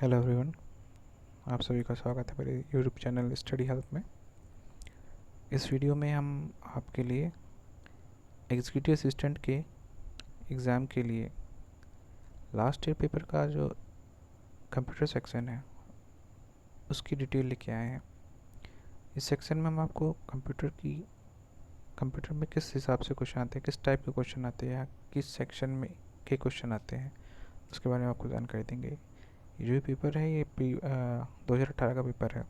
Hello everyone. आप सभी का स्वागत है मेरे यूट्यूब चैनल स्टडी हेल्प में। इस वीडियो में हम आपके लिए एग्जीक्यूटिव असिस्टेंट के एग्ज़ाम के लिए लास्ट ईयर पेपर का जो कंप्यूटर सेक्शन है उसकी डिटेल लेके आए हैं। इस सेक्शन में हम आपको कंप्यूटर में किस हिसाब से क्वेश्चन आते हैं, किस टाइप के क्वेश्चन आते हैं या किस सेक्शन में के क्वेश्चन आते हैं, उसके बारे में आपको जानकारी देंगे। ये जो पेपर है ये 2018 का पेपर है।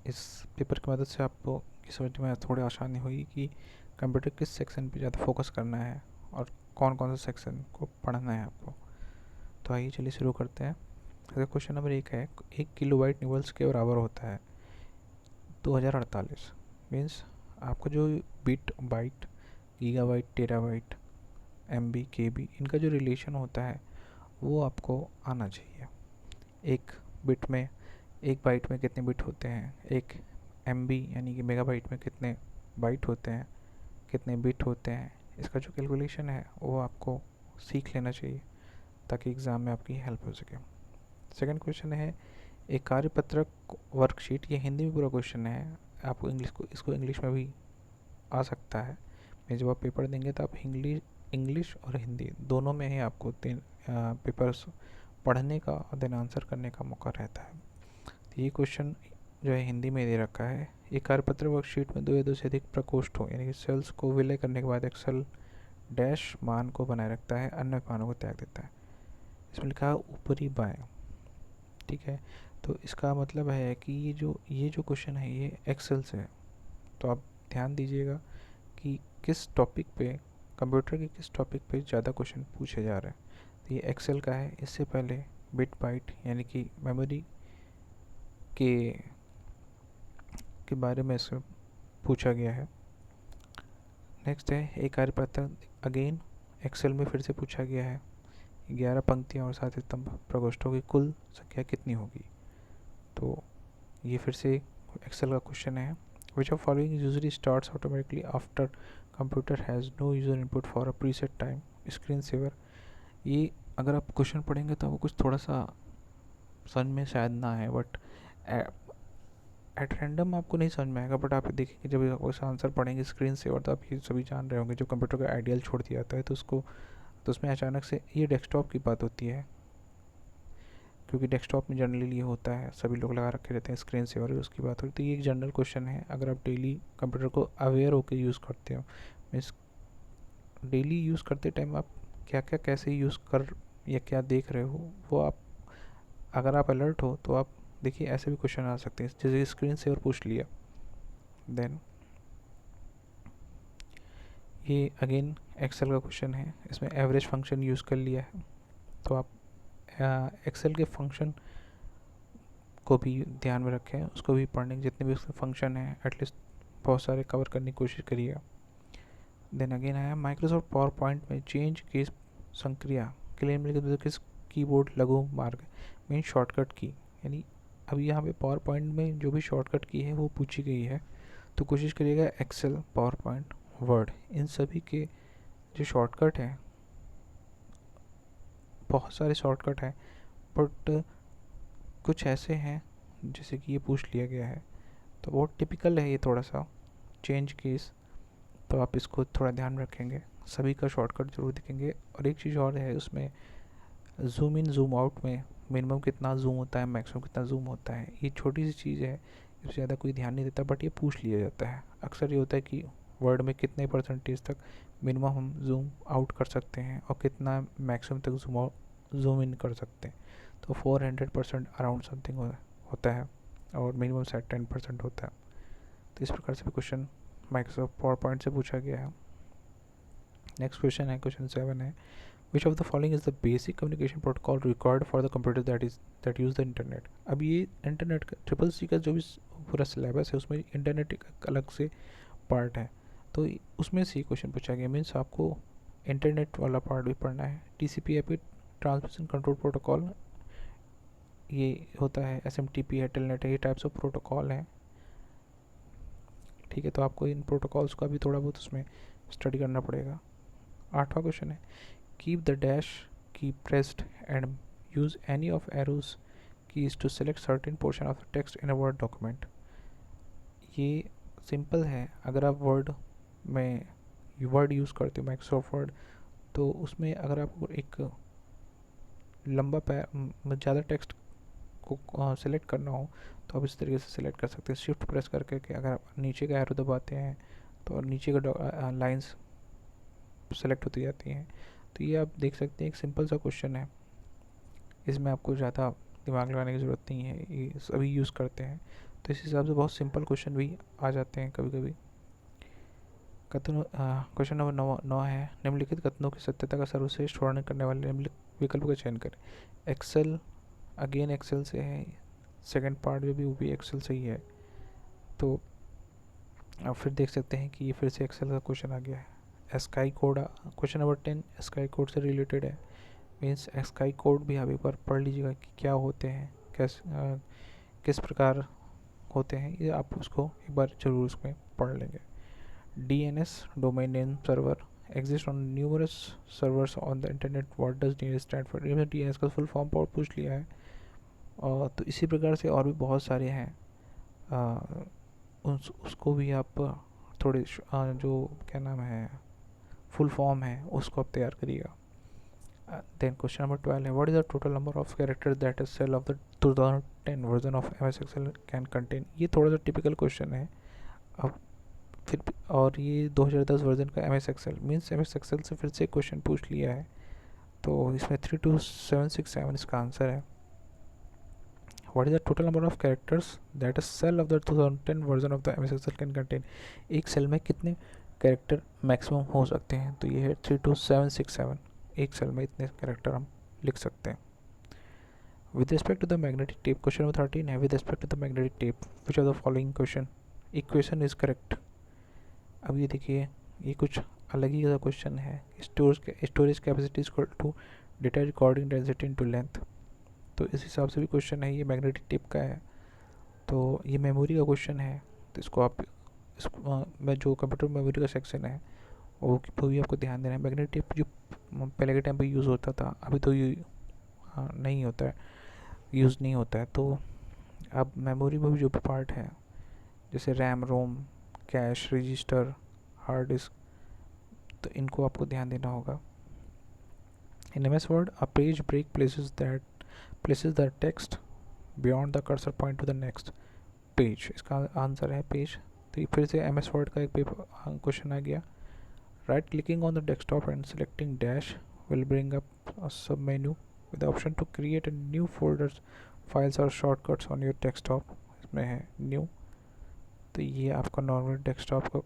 इस पेपर की मदद से आपको ये समझने में थोड़ी आसानी हुई कि कंप्यूटर किस सेक्शन पे ज़्यादा फोकस करना है और कौन कौन से सेक्शन को पढ़ना है आपको। तो आइए चलिए शुरू करते हैं। अगर क्वेश्चन नंबर 1 है, 1 किलोबाइट निबल्स के बराबर होता है 2048। मीन्स आपको जो bit byte gigabyte terabyte MB KB इनका जो रिलेशन होता है वो आपको आना चाहिए। एक बिट में एक बाइट में कितने बिट होते हैं, एक एमबी यानी कि मेगाबाइट में कितने बाइट होते हैं, कितने बिट होते हैं, इसका जो कैलकुलेशन है वो आपको सीख लेना चाहिए ताकि एग्ज़ाम में आपकी हेल्प हो सके। सेकंड क्वेश्चन है, एक कार्यपत्रक वर्कशीट, ये हिंदी में पूरा क्वेश्चन है, आपको इसको इंग्लिश में भी आ सकता है। मैं जब आप पेपर देंगे तो आप इंग्लिश और हिंदी दोनों में ही आपको तीन पेपर्स पढ़ने का और देन आंसर करने का मौका रहता है। तो ये क्वेश्चन जो है हिंदी में दे रखा है। एक कार्यपत्र वर्कशीट में दो या दो से अधिक प्रकोष्ठ हो यानी कि सेल्स को विलय करने के बाद एक्सेल डैश मान को बनाए रखता है, अन्य मानों को त्याग देता है। इसमें लिखा है ऊपरी बाएं। ठीक है, तो इसका मतलब है कि ये जो क्वेश्चन है ये एक्सेल से है। तो आप ध्यान दीजिएगा कि किस टॉपिक पे, कंप्यूटर के किस टॉपिक पे ज़्यादा क्वेश्चन पूछे जा रहे हैं। तो ये एक्सेल का है। इससे पहले बिट बाइट यानी कि मेमोरी के बारे में इसमें पूछा गया है। नेक्स्ट है, एक कार्यपत्र अगेन एक्सेल में फिर से पूछा गया है, 11 पंक्तियाँ और 7 स्तंभ प्रकोष्ठों की कुल संख्या कितनी होगी। तो ये फिर से एक्सेल का क्वेश्चन है। Which of following usually starts automatically after computer has no user input for a preset time screen saver. ये अगर आप क्वेश्चन पढ़ेंगे तो आपको कुछ थोड़ा सा समझ में शायद ना है, बट एट रैंडम आपको नहीं समझ में आएगा, बट आप देखेंगे जब आप उस आंसर पढ़ेंगे स्क्रीन से, और तो आप ये सभी जान रहे होंगे, जो कंप्यूटर का आइडियल छोड़ दिया जाता है तो उसमें अचानक से ये डेस्कटॉप की बात होती है, क्योंकि डेस्कटॉप में जनरली ये होता है, सभी लोग लगा रखे रहते हैं स्क्रीन से, और उसकी बात होती है। तो ये एक जनरल क्वेश्चन है। अगर आप डेली कंप्यूटर को अवेयर होकर यूज़ करते हो, मीन्स डेली यूज़ करते टाइम आप क्या क्या कैसे यूज़ कर या क्या देख रहे हो, वो आप अगर आप अलर्ट हो तो आप देखिए ऐसे भी क्वेश्चन आ सकते हैं, जैसे स्क्रीन से और पूछ लिया। देन ये अगेन एक्सेल का क्वेश्चन है, इसमें एवरेज फंक्शन यूज़ कर लिया है। तो आप एक्सेल के फंक्शन को भी ध्यान में रखें, उसको भी पढ़ने के जितने भी उसके फंक्शन हैं एटलीस्ट बहुत सारे कवर करने की कोशिश करिएगा। देन अगेन आया माइक्रोसॉफ्ट पावर पॉइंट में चेंज की संक्रिया के लिए मिलकर किस कीबोर्ड लघु मार्ग मीन शॉर्टकट की, यानी अभी यहाँ पे पावर पॉइंट में जो भी शॉर्टकट की है वो पूछी गई है। तो कोशिश करिएगा एक्सेल, पावर पॉइंट, वर्ड, इन सभी के जो शॉर्टकट हैं, बहुत सारे शॉर्टकट हैं, बट कुछ ऐसे हैं जैसे कि ये पूछ लिया गया है, तो बहुत टिपिकल है ये थोड़ा सा चेंज केस। तो आप इसको थोड़ा ध्यान रखेंगे, सभी का शॉर्टकट जरूर दिखेंगे। और एक चीज़ और है उसमें, जूम इन जूम आउट में मिनिमम कितना जूम होता है, मैक्सिमम कितना जूम होता है, ये छोटी सी चीज़ है, इससे ज़्यादा कोई ध्यान नहीं देता, बट ये पूछ लिया जाता है। अक्सर ये होता है कि वर्ड में कितने परसेंटेज तक मिनिमम हम जूम आउट कर सकते हैं और कितना मैक्सिमम तक जूम इन कर सकते हैं। तो 400% अराउंड समथिंग होता है, और मिनिमम शायद 10% होता है। तो इस प्रकार से भी क्वेश्चन माइक्रोसॉफ्ट पावर पॉइंट से पूछा गया है। नेक्स्ट क्वेश्चन है, क्वेश्चन 7 है, which of the following is the basic communication protocol required for the computer that use the internet. अब ये इंटरनेट का ट्रिपल सी का जो भी पूरा सिलेबस है उसमें इंटरनेट एक अलग से पार्ट है, तो उसमें से क्वेश्चन पूछा गया। मीन्स आपको इंटरनेट वाला पार्ट भी पढ़ना है। TCP AP transmission control protocol ये होता है, एसएमटीपी है, टेलनेट है, ये टाइप्स ऑफ प्रोटोकॉल हैं। ठीक है, तो आपको इन प्रोटोकॉल्स का भी थोड़ा बहुत उसमें स्टडी करना पड़ेगा। 8वां क्वेश्चन है, keep the dash key pressed and use any of arrows keys to select certain portion of the text in a word document. ये सिंपल है। अगर आप वर्ड में वर्ड यूज़ करते हो माइक्रोसॉफ्ट वर्ड, तो उसमें अगर आपको एक लंबा ज़्यादा टेक्स्ट को सिलेक्ट करना हो तो आप इस तरीके से सिलेक्ट कर सकते हैं। शिफ्ट प्रेस करके कि अगर आप नीचे का एरो दबाते हैं तो नीचे का लाइंस सेलेक्ट होती जाती हैं। तो ये आप देख सकते हैं, एक सिंपल सा क्वेश्चन है, इसमें आपको ज़्यादा दिमाग लगाने की ज़रूरत नहीं है, ये सभी यूज़ करते हैं। तो इस हिसाब से बहुत सिंपल क्वेश्चन भी आ जाते हैं कभी कभी। कथनों क्वेश्चन नंबर 9 है, निम्नलिखित कथनों की सत्यता का सर्वश्रेष्ठ वर्णन करने वाले निम्नलिखित विकल्प का चयन करें। एक्सेल, अगेन एक्सेल से है, सेकंड पार्ट में भी वो भी एक्सेल से ही है। तो आप फिर देख सकते हैं कि ये फिर से एक्सेल का क्वेश्चन आ गया है। Sky code, question number 10 sky code से रिलेटेड है। मीन्स स्काई कोड भी आप एक बार पढ़ लीजिएगा कि क्या होते हैं, किस प्रकार होते हैं, ये आप उसको एक बार ज़रूर उसमें पढ़ लेंगे। DNS, domain name server, exist on numerous servers on the internet, what does DNS stand for. DNS का फुल फॉर्म पूछ लिया है। और तो इसी प्रकार से और भी बहुत सारे हैं, उसको भी आप थोड़े जो क्या नाम है फुल फॉर्म है उसको आप तैयार करिएगा। देन क्वेश्चन नंबर 12 है, what is the total number of character that is cell of the 2010 version of MS Excel can contain. ये थोड़ा सा टिपिकल क्वेश्चन है। अब फिर और ये 2010 वर्जन का MS Excel means MS Excel से फिर से क्वेश्चन पूछ लिया है, तो इसमें 32767 इसका आंसर है। What is the total number of characters that a cell of the 2010 version of the MS Excel can contain। एक सेल में कितने कैरेक्टर मैक्सिमम हो सकते हैं, तो ये है 32767। एक सेल में इतने कैरेक्टर हम लिख सकते हैं। With respect to the magnetic tape, question number 13 है, with respect to the magnetic tape which of the following question equation is correct. अब ये देखिए, ये कुछ अलग ही का क्वेश्चन है। Storage capacity is equal to data recording density into length. तो इस हिसाब से भी क्वेश्चन है, ये मैग्नेटिक टेप का है, तो ये मेमोरी का क्वेश्चन है। तो इसको आप मैं जो कंप्यूटर मेमोरी का सेक्शन है वो भी आपको ध्यान देना है। मैग्नेटिक टेप जो पहले के टाइम पे यूज़ होता था, अभी तो ये नहीं होता है, यूज़ नहीं होता है। तो अब मेमोरी में भी जो पार्ट है जैसे रैम, रोम, कैश, रजिस्टर, हार्ड डिस्क, तो इनको आपको ध्यान देना होगा। इन MS Word, a page break places the text beyond the cursor point to the next page। इसका आंसर है पेज। तो फिर से MS Word का एक पेपर क्वेश्चन आ गया। Right clicking on the desktop and selecting dash will bring up a sub menu with the option to create a new folders, files और shortcuts on your desktop। इसमें है new, तो ये आपका नॉर्मल डेस्कटॉप को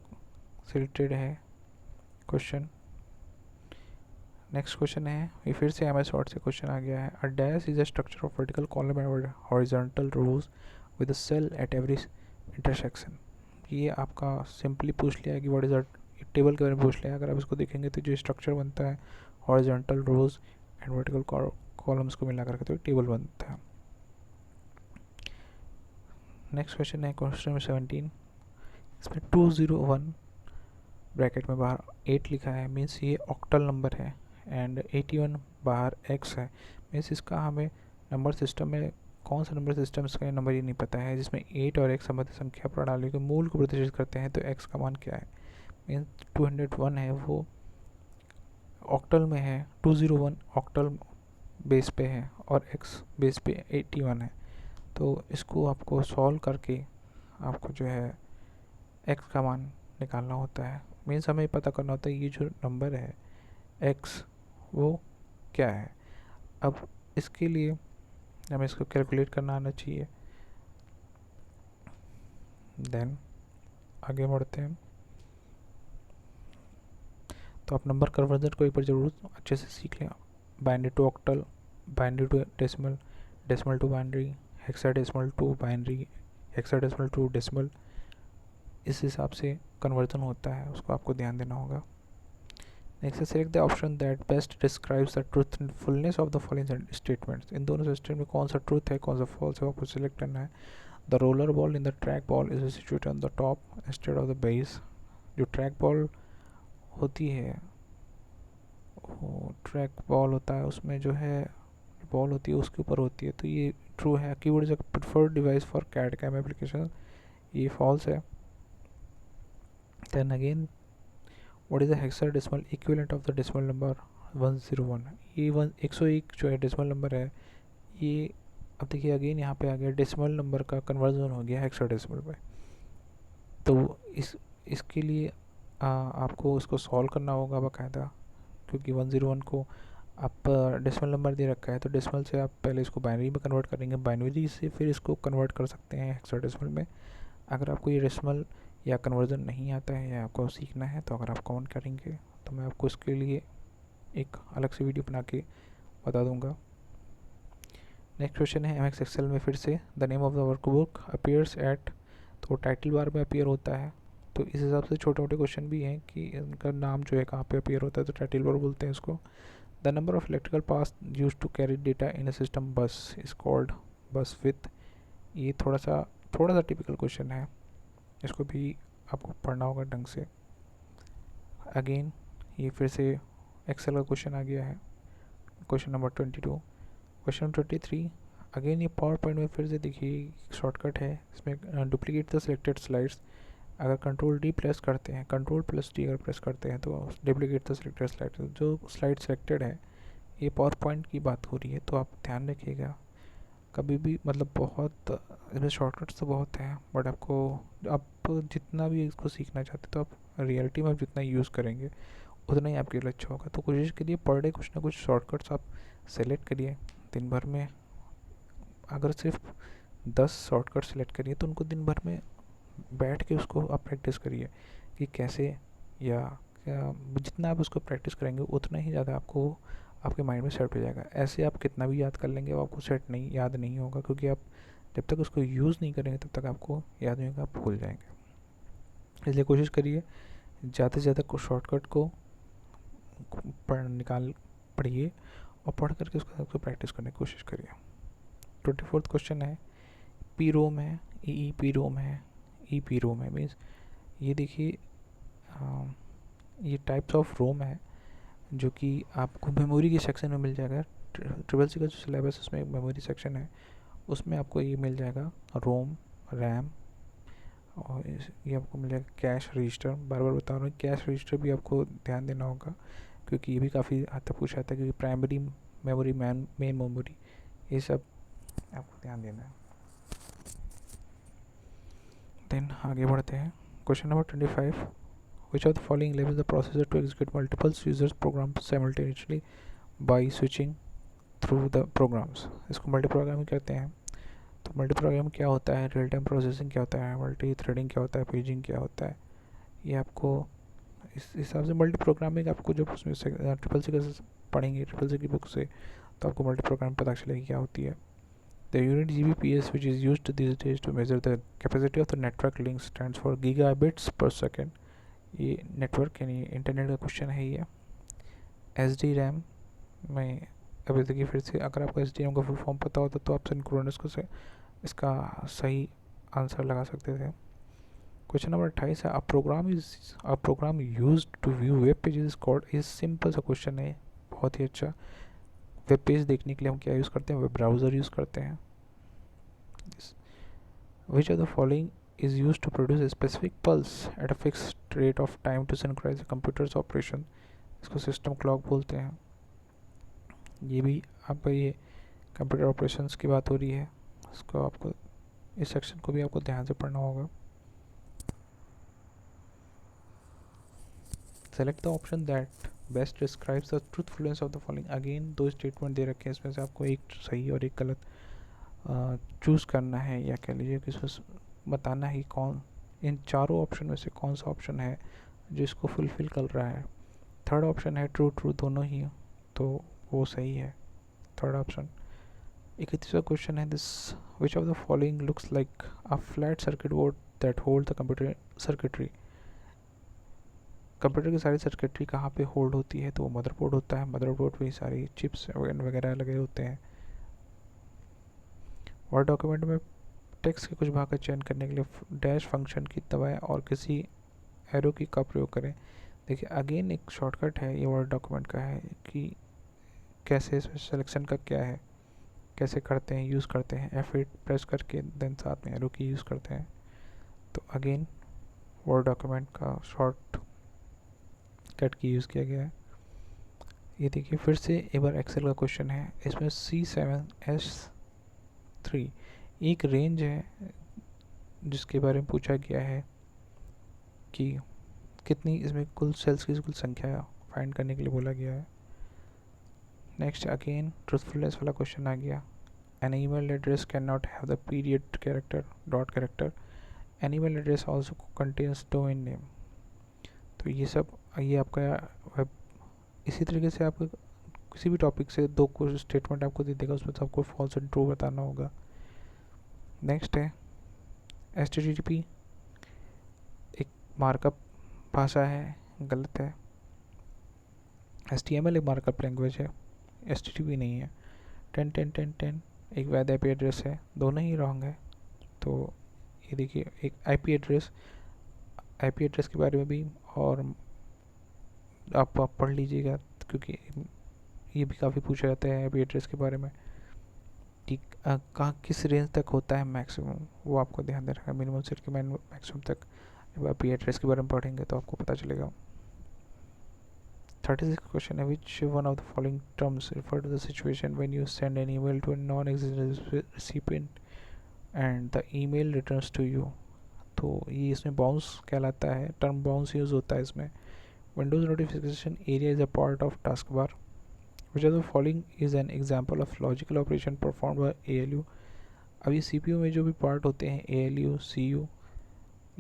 से रिलेटेड है question. Next question है, ये फिर से MS Word से क्वेश्चन आ गया है। A dash is a structure of vertical column and horizontal rows with a cell at every intersection. ये आपका सिंपली पूछ लिया है कि व्हाट इज अ टेबल के बारे में पूछ लिया है। अगर आप इसको देखेंगे तो जो स्ट्रक्चर बनता है horizontal rows and vertical columns को मिला करके तो टेबल बनता है। नेक्स्ट क्वेश्चन है क्वेश्चन नंबर 17, इसमें 201 ब्रैकेट में बाहर 8 लिखा है, मीन्स ये ऑक्टल नंबर है, एंड 81 बाहर x है। मीन्स इसका हमें नंबर सिस्टम में कौन सा नंबर सिस्टम इसका नंबर ही नहीं पता है, जिसमें 8 और x संबंधित संख्या प्रणाली के मूल को प्रदर्शित करते हैं। तो x का मान क्या है, मीन्स 201 है वो ऑक्टल में है, 201 ऑक्टल बेस पे है और x बेस पे 81 है। तो इसको आपको सॉल्व करके आपको जो है x का मान निकालना होता है। मीन्स हमें पता करना होता है ये जो नंबर है x वो क्या है। अब इसके लिए हमें इसको कैलकुलेट करना आना चाहिए। देन आगे बढ़ते हैं। तो आप नंबर कन्वर्जन को एक बार ज़रूर अच्छे से सीख लें। Binary to octal, binary to decimal, decimal to binary, hexadecimal to binary, hexadecimal to decimal, इस हिसाब से कन्वर्जन होता है, उसको आपको ध्यान देना होगा। Next select the option that best describes the truth and fullness of the following statements. इन दोनों स्टेटमेंट में कौन सा ट्रूथ है कौन सा फॉल्स है आपको सिलेक्ट करना है। The roller ball in the track ball is situated on the top instead of the base. जो ट्रैक बॉल होती है, वो ट्रैक बॉल होता है उसमें जो है बॉल होती है उसके ऊपर होती है, तो ये ट्रू है। Keyboard is a preferred device for CAD CAM application, ये फॉल्स है। Then again, what is the hexadecimal equivalent of the decimal number 101, ये 101 जो है डेसिमल नंबर है ये। अब देखिए अगेन यहाँ पे आ गया डेसिमल नंबर का कन्वर्जन हो गया हेक्साडेसिमल में। तो इसके लिए आपको इसको सॉल्व करना होगा बाकायदा, क्योंकि 101 को आप डेसिमल नंबर दे रखा है, तो डेसिमल से आप पहले इसको बाइनरी में कन्वर्ट करेंगे, बाइनरी से फिर इसको कन्वर्ट कर सकते हैं हेक्साडेसिमल में। अगर आपको ये डेसिमल या कन्वर्जन नहीं आता है या आपको सीखना है, तो अगर आप कमेंट करेंगे तो मैं आपको इसके लिए एक अलग से वीडियो बना के बता दूंगा। नेक्स्ट क्वेश्चन है एमएक्स एक्सेल में फिर से the name of the workbook appears eight, तो टाइटल बार में अपीयर होता है। तो इस हिसाब से छोटे छोटे क्वेश्चन भी हैं कि इनका नाम जो है कहाँ पे अपीयर होता है, तो टाइटल बार बोलते हैं इसको। The number of electrical paths used to carry data in a system bus is called bus width, ये थोड़ा सा टिपिकल क्वेश्चन है, इसको भी आपको पढ़ना होगा ढंग से। अगेन ये फिर से एक्सेल का क्वेश्चन आ गया है, क्वेश्चन नंबर 22। क्वेश्चन 23 अगेन ये पावर पॉइंट में फिर से देखिए शॉर्टकट है इसमें, डुप्लीकेट द सिलेक्टेड स्लाइड्स। अगर कंट्रोल डी प्रेस करते हैं, कंट्रोल प्लस डी अगर प्रेस करते हैं तो डुप्लीकेट द सिलेक्टेड स्लाइड, जो स्लाइड सेलेक्टेड है ये पावर पॉइंट की बात हो रही है, तो आप ध्यान रखिएगा कभी भी, मतलब बहुत इसमें शॉर्टकट्स तो बहुत हैं, बट आपको आप जितना भी इसको सीखना चाहते तो आप रियलिटी में जितना यूज़ करेंगे उतना ही आपके लिए अच्छा होगा। तो कोशिश करिए पर डे कुछ ना कुछ शॉर्टकट्स आप सेलेक्ट करिए दिन भर में। अगर सिर्फ 10 शॉर्टकट सेलेक्ट करिए तो उनको दिन भर में बैठ के उसको आप प्रैक्टिस करिए कि कैसे, या जितना आप उसको प्रैक्टिस करेंगे उतना ही ज़्यादा आपको आपके माइंड में सेट हो जाएगा। ऐसे आप कितना भी याद कर लेंगे वो आपको याद नहीं होगा, क्योंकि आप जब तक उसको यूज़ नहीं करेंगे तब तक आपको याद नहीं होगा, आप भूल जाएंगे। इसलिए कोशिश करिए ज़्यादा से ज़्यादा शॉर्टकट को पढ़िए और पढ़ करके उसको प्रैक्टिस करने की कोशिश करिए। 24th क्वेश्चन है पी रोम है, ई पी रोम है, ई पी रोम है मीन्स ये देखिए ये टाइप्स ऑफ रोम है जो कि आपको मेमोरी के सेक्शन में मिल जाएगा। ट्रिपल सी का जो सिलेबस उसमें एक मेमोरी सेक्शन है, उसमें आपको ये मिल जाएगा रोम, रैम, और ये आपको मिल जाएगा कैश रजिस्टर। बार बार बता रहा हूँ कैश रजिस्टर भी आपको ध्यान देना होगा, क्योंकि ये भी काफ़ी हद तक पूछा जाता है, क्योंकि प्राइमरी मेमोरी, मेन मेमोरी, ये सब आपको ध्यान देना है। देन आगे बढ़ते हैं question number 25। Which of the following enables the processor to execute multiple users programs simultaneously by switching through the programs? इसको मल्टी प्रोग्रामिंग कहते हैं। तो मल्टी प्रोग्रामिंग क्या होता है, रियल टाइम प्रोसेसिंग क्या होता है, मल्टी थ्रेडिंग क्या होता है, पेजिंग क्या होता है, ये आपको इस हिसाब से मल्टी प्रोग्रामिंग आपको जब उसमें ट्रिपल सी का पढ़ेंगे, ट्रिपल सी की बुक से, तो आपको मल्टी प्रोग्रामिंग पता चलेगी क्या होती है। The unit GBPS which is used these days to measure the capacity of the network link stands for gigabits per second। ये नेटवर्क यानी इंटरनेट का क्वेश्चन है ये। एस डी रैम में अभी देखिए फिर से, अगर आपको एस डी रैम का फुल फॉर्म पता होता तो आप सिंक्रोनस को से इसका सही आंसर लगा सकते थे। क्वेश्चन नंबर 28 है a program use to view web pages called, ये सिंपल सा क्वेश्चन है, बहुत ही अच्छा। वेब पेज देखने के लिए हम क्या यूज़ करते हैं, वेब ब्राउज़र यूज़ करते हैं। विच of the following is used to produce a specific pulse at a fixed rate of time to synchronize the computer's operation, इसको सिस्टम क्लॉक बोलते हैं। ये भी आपका ये कंप्यूटर ऑपरेशंस की बात हो रही है, इसको आपको इस सेक्शन को भी आपको ध्यान से पढ़ना होगा। Select the option that best describes the truthfulness of the following. Again दो स्टेटमेंट दे रखे हैं, इसमें से आपको एक सही और एक गलत चूज़ करना है, या कह लीजिए कि बताना ही कौन इन चारों ऑप्शन में से कौन सा ऑप्शन है जो इसको फुलफिल कर रहा है। थर्ड ऑप्शन है ट्रू ट्रू दोनों ही, तो वो सही है थर्ड ऑप्शन। 31वां क्वेश्चन है this which of the following looks like a flat circuit board that hold the computer circuitry. Computer की सारी सर्किटरी कहाँ पे होल्ड होती है, तो वो मदरबोर्ड होता है, मदरबोर्ड पे सारी चिप्स वगैरह लगे होते हैं। वर्ड डॉक्यूमेंट में टेक्स्ट के कुछ भाग का चयन करने के लिए डैश फंक्शन की दबाएं और किसी एरो की का प्रयोग करें। देखिए अगेन एक शॉर्टकट है, ये वर्ड डॉक्यूमेंट का है कि कैसे सिलेक्शन का क्या है। कैसे करते हैं, यूज़ करते हैं, F8 प्रेस करके देन साथ में एरो की यूज़ करते हैं। तो अगेन वर्ड डॉक्यूमेंट का शॉर्ट कट की यूज़ किया गया है। ये देखिए फिर से एक बार एक्सेल का क्वेश्चन है, इसमें C7H3 एक रेंज है जिसके बारे में पूछा गया है कि कितनी इसमें कुल सेल्स की कुल संख्या फाइंड करने के लिए बोला गया है। नेक्स्ट अगेन ट्रूथफुलनेस वाला क्वेश्चन आ गया। An email address can not have the period character dot character, an email address also contains domain name. तो ये सब ये आपका वेब, इसी तरीके से आप किसी भी टॉपिक से दो कुछ स्टेटमेंट आपको दे देगा, उसमें से आपको फॉल्स एंड ट्रू बताना होगा। नेक्स्ट है HTTP एक मार्कअप भाषा है, गलत है। HTML एक मार्कअप लैंग्वेज है, HTTP नहीं है। 10 एक वैध IP एड्रेस है, दोनों ही रॉन्ग है। तो ये देखिए एक IP एड्रेस के बारे में भी और आप पढ़ लीजिएगा, क्योंकि ये भी काफ़ी पूछा जाता है IP एड्रेस के बारे में कि कहाँ किस रेंज तक होता है मैक्सिमम, वो आपको ध्यान देना है। मिनिमम से लेकर मैक्सिमम तक जब आप एड्रेस के बारे में पढ़ेंगे तो आपको पता चलेगा। 36 क्वेश्चन है, which one of the following terms refer to the situation when you send an email to a non existing recipient and the email returns to you. तो ये इसमें बाउंस कहलाता है, टर्म बाउंस यूज़ होता है इसमें। Windows notification area is a part of task bar, which of the following is an example of logical operation perform by ALU। अब ये CPU में जो भी पार्ट होते हैं ALU, CU,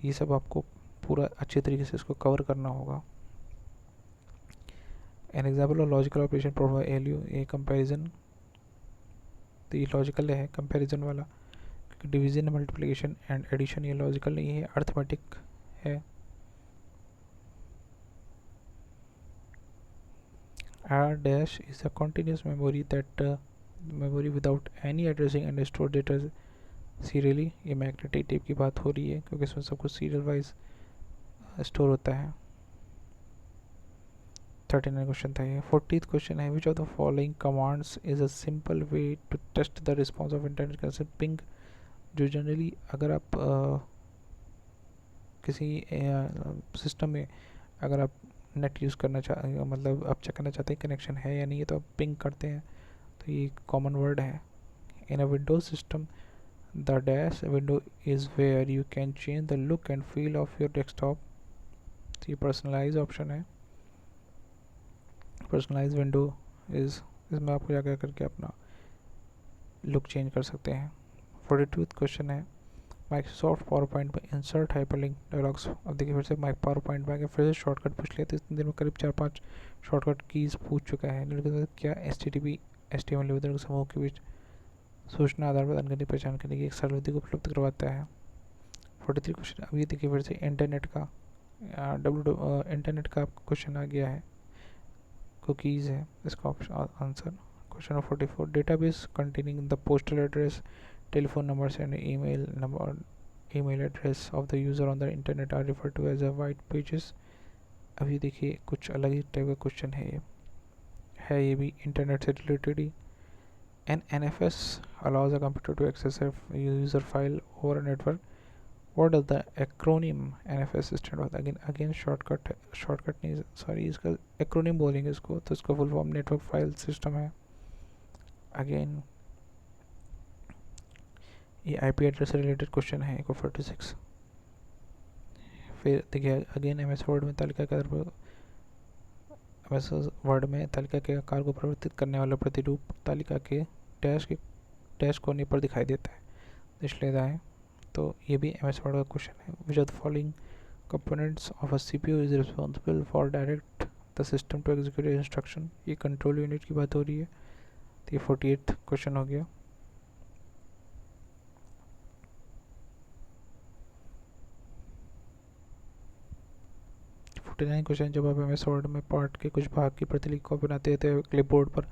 ये सब आपको पूरा अच्छे तरीके से इसको कवर करना होगा। An example of logical operation perform by ALU, ये कंपैरिजन, तो ये लॉजिकल है कंपैरिजन वाला, क्योंकि डिवीजन मल्टीप्लिकेशन एंड एडिशन ये लॉजिकल नहीं है, अर्थमेटिक है। R dash is a continuous memory that memory without any addressing and store data serially। ये मैग्नेटिक टेप की बात हो रही है क्योंकि इसमें सब कुछ सीरियल वाइज स्टोर होता है। 39 क्वेश्चन था ये। 40th क्वेश्चन है, which of the following commands is a simple way to test the response of internet connection. Ping, जो जनरली अगर आप किसी सिस्टम में अगर आप नेट यूज़ करना मतलब आप चेक करना चाहते हैं कनेक्शन है या नहीं है, तो आप पिंग करते हैं। तो ये कॉमन वर्ड है। In a Windows system the dash window is where you can change the look and feel of your desktop. तो ये पर्सनलाइज ऑप्शन है। पर्सनलाइज विंडो इज़, इसमें आप जा करके अपना लुक चेंज कर सकते हैं। 42th क्वेश्चन है, माइक्रोसॉफ्ट पावर पॉइंट में इंसर्ट हाइपरलिंक डायलॉग्स। अब देखिए फिर से पावर पॉइंट में आके फिर से शॉर्टकट पूछ लिया, तो इतने दिन में करीब 4-5 शॉर्टकट कीज़ पूछ चुका है। क्या HTTP HTML विभिन्न समूह के बीच सूचना आधार प्रदान करने पहचान करने की एक सरल विधि को उपलब्ध करवाता है। 43 क्वेश्चन, अब ये देखिए फिर से इंटरनेट का इंटरनेट का क्वेश्चन आ गया है, कुकीज़ है इसका option answer. Question number 44, database containing the postal address, telephone numbers and email address of the user on the internet are referred to as a white pages। अभी देखिए कुछ अलग ही टाइप का क्वेश्चन ये भी इंटरनेट से रिलेटेड ही। An NFS allows a computer to access a user file over a network। what does the acronym NFS stand for? Again shortcut नहीं, सॉरी इसका एक्रोनिम बोलेंगे इसको, तो इसका full form network file system है। Again ये IP address से related question है 46। फिर देखिए अगेन MS वर्ड में तालिका के आकार को परिवर्तित करने वाला प्रतिरूप तालिका के डैश कोने पर दिखाई देता है, इसलिए दाएं। तो ये भी MS वर्ड का क्वेश्चन है। Which of the following components of a CPU is responsible for direct the system to execute instruction. ये कंट्रोल यूनिट की बात हो रही है। तो ये 48th क्वेश्चन हो गया। क्वेश्चन, जब आप MS वर्ड में पार्ट के कुछ भाग की प्रतिलिपि को बनाते हैं तो क्लिपबोर्ड पर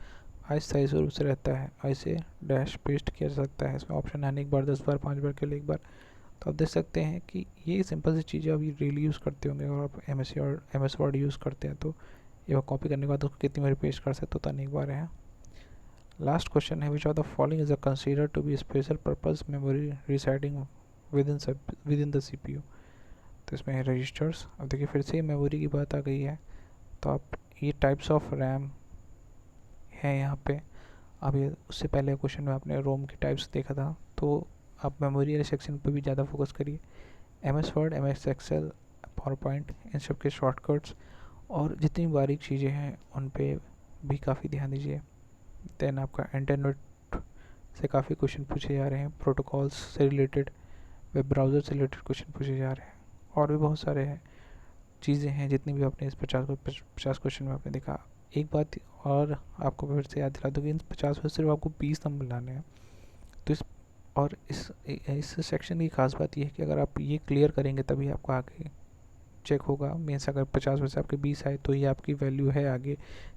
अस्थायी स्वरूप से रहता है, ऐसे डैश पेस्ट किया जा सकता है। इसमें ऑप्शन है 1 बार, 10 बार, 5 बार के लिए 1 बार। तो आप देख सकते हैं कि ये सिंपल सी चीज़ें आप डेली यूज़ करते होंगे, और आप MS वर्ड यूज़ करते हैं तो ये कॉपी करने के बाद उसको कितनी बार पेस्ट कर सकते हो, तो अनेक बार है। लास्ट क्वेश्चन है, which of the following is consider to be special purpose memory residing with in the CPU. तो इसमें है रजिस्टर्स। अब देखिए फिर से मेमोरी की बात आ गई है, तो आप ये टाइप्स ऑफ रैम है यहाँ पे। अब ये उससे पहले क्वेश्चन में आपने रोम की टाइप्स देखा था, तो आप मेमोरी वाले सेक्शन पर भी ज़्यादा फोकस करिए। MS Word, MS Excel, PowerPoint, इन सब के शॉर्टकट्स और जितनी बारीक चीज़ें हैं उन पे भी काफ़ी ध्यान दीजिए। देन आपका इंटरनेट से काफ़ी क्वेश्चन पूछे जा रहे हैं, प्रोटोकॉल्स से रिलेटेड, वेब ब्राउज़र से रिलेटेड क्वेश्चन पूछे जा रहे हैं, और भी बहुत सारे हैं चीज़ें हैं जितनी भी आपने इस 50 क्वेश्चन में आपने देखा। एक बात और आपको फिर से याद दिला दूँ कि इन 50 में सिर्फ आपको 20 नंबर लाने हैं। तो इस सेक्शन की खास बात यह है कि अगर आप ये क्लियर करेंगे तभी आपको आगे चेक होगा। मीन्स अगर 50 में से आपके 20 आए तो ये आपकी वैल्यू है आगे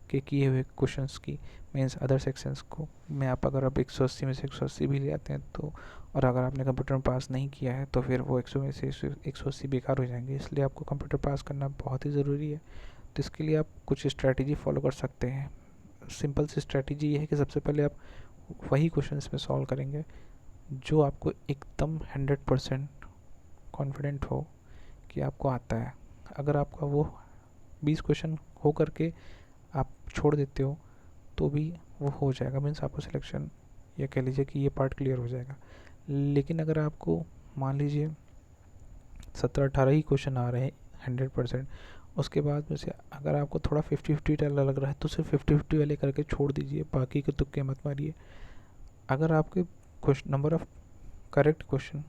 के किए हुए क्वेश्चंस की, मीन्स अदर सेक्शंस को में आप अगर आप 180 में से 180 भी ले आते हैं तो, और अगर आपने कंप्यूटर में पास नहीं किया है तो फिर वो 100 में से 180 बेकार हो जाएंगे। इसलिए आपको कंप्यूटर पास करना बहुत ही ज़रूरी है। तो इसके लिए आप कुछ स्ट्रैटेजी फॉलो कर सकते हैं। सिंपल सी स्ट्रैटेजी ये है कि सबसे पहले आप वही क्वेश्चन में सॉल्व करेंगे जो आपको एकदम 100% कॉन्फिडेंट हो कि आपको आता है। अगर आपका वो 20 क्वेश्चन हो करके आप छोड़ देते हो तो भी वो हो जाएगा, मीन्स आपको सिलेक्शन या कह लीजिए कि ये पार्ट क्लियर हो जाएगा। लेकिन अगर आपको मान लीजिए 17-18 ही क्वेश्चन आ रहे हैं 100%, उसके बाद में से अगर आपको थोड़ा 50-50 लग रहा है तो सिर्फ 50-50 वाले करके छोड़ दीजिए, बाकी के तुक्के मत मारिए। अगर आपके question number of correct question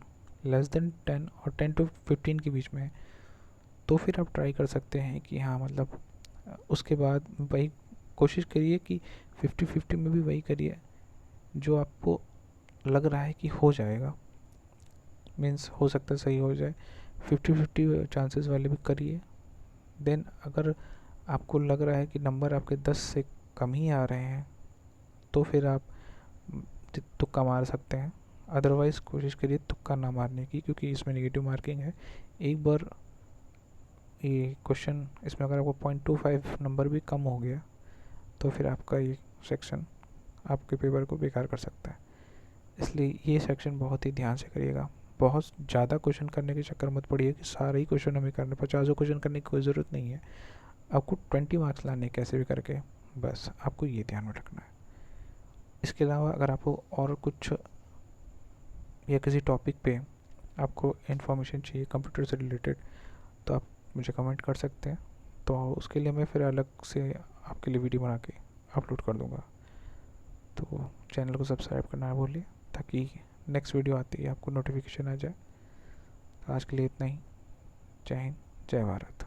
less than 10 और 10 to 15 के बीच में है तो फिर आप ट्राई कर सकते हैं कि हाँ मतलब उसके बाद वही कोशिश करिए कि 50-50 में भी वही करिए जो आपको लग रहा है कि हो जाएगा, मीन्स हो सकता है सही हो जाए। 50-50 चांसेस वाले भी करिए। देन अगर आपको लग रहा है कि नंबर आपके 10 से कम ही आ रहे हैं तो फिर आप तुक्का मार सकते हैं। अदरवाइज़ कोशिश करिए तुक्का ना मारने की, क्योंकि इसमें नेगेटिव मार्किंग है। एक बार ये क्वेश्चन इसमें अगर आपको 0.25 नंबर भी कम हो गया तो फिर आपका ये सेक्शन आपके पेपर को बेकार कर सकता है। इसलिए ये सेक्शन बहुत ही ध्यान से करिएगा। बहुत ज़्यादा क्वेश्चन करने के चक्कर मत पड़िए कि सारे ही क्वेश्चन हमें करने, 50 क्वेश्चन करने की कोई ज़रूरत नहीं है। आपको 20 मार्क्स लाने कैसे भी करके, बस आपको ये ध्यान में रखना है। इसके अलावा अगर आपको और कुछ या किसी टॉपिक पे आपको इन्फॉर्मेशन चाहिए कंप्यूटर से रिलेटेड तो आप मुझे कमेंट कर सकते हैं, तो उसके लिए मैं फिर अलग से आपके लिए वीडियो बना के अपलोड कर दूँगा। तो चैनल को सब्सक्राइब करना ना भूलिए ताकि नेक्स्ट वीडियो आती है आपको नोटिफिकेशन आ जाए। आज के लिए इतना ही। जय हिंद, जय भारत।